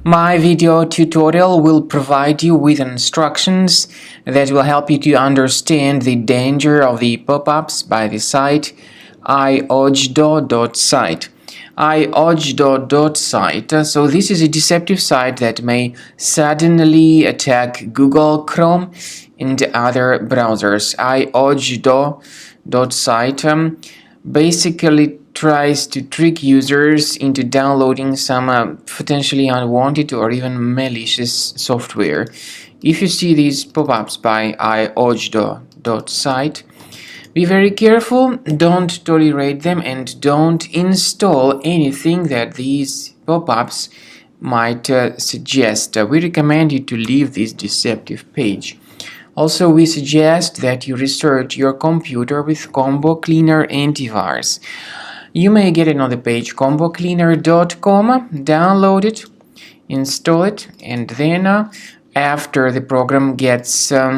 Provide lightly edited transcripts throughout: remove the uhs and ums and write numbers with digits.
My video tutorial will provide you with instructions that will help you to understand the danger of the pop-ups by the site Iojdo.site. Iojdo.site. So this is a deceptive site that may suddenly attack Google Chrome and other browsers. Iojdo.site basically tries to trick users into downloading some potentially unwanted or even malicious software. If you see these pop-ups by Iojdo.site, be very careful, don't tolerate them, and don't install anything that these pop-ups might suggest. We recommend you to leave this deceptive page. Also, we suggest that you restart your computer with Combo Cleaner antivirus. You may get it on the page combocleaner.com, download it, install it, and then after the program gets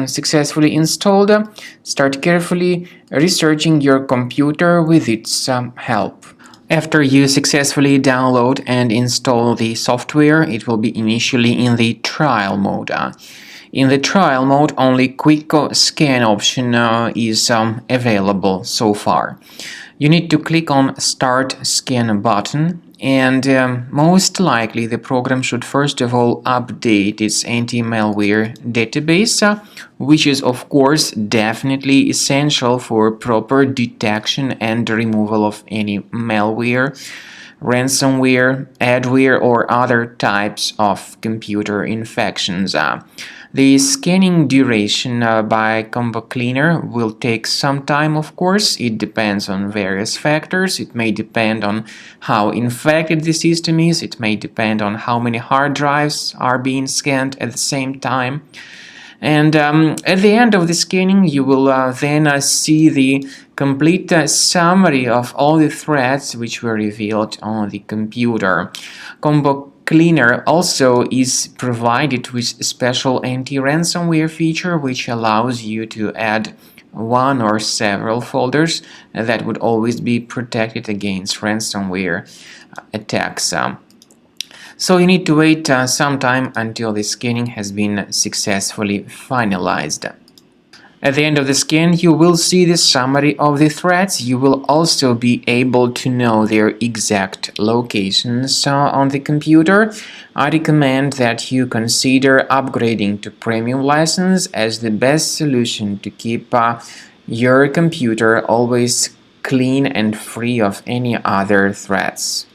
successfully installed, start carefully researching your computer with its help. After you successfully download and install the software, it will be initially in the trial mode. In the trial mode, only quick scan option is available so far. You need to click on Start Scan button, and most likely the program should first of all update its anti-malware database, which is of course definitely essential for proper detection and removal of any malware, ransomware, adware, or other types of computer infections. The scanning duration by Combo Cleaner will take some time, of course. It depends on various factors. It may depend on how infected the system is. It may depend on how many hard drives are being scanned at the same time. And at the end of the scanning, you will then see the complete summary of all the threats which were revealed on the computer. Combo Cleaner also is provided with a special anti-ransomware feature which allows you to add one or several folders that would always be protected against ransomware attacks. So you need to wait some time until the scanning has been successfully finalized. At the end of the scan, you will see the summary of the threats. You will also be able to know their exact locations on the computer. I recommend that you consider upgrading to premium license as the best solution to keep your computer always clean and free of any other threats.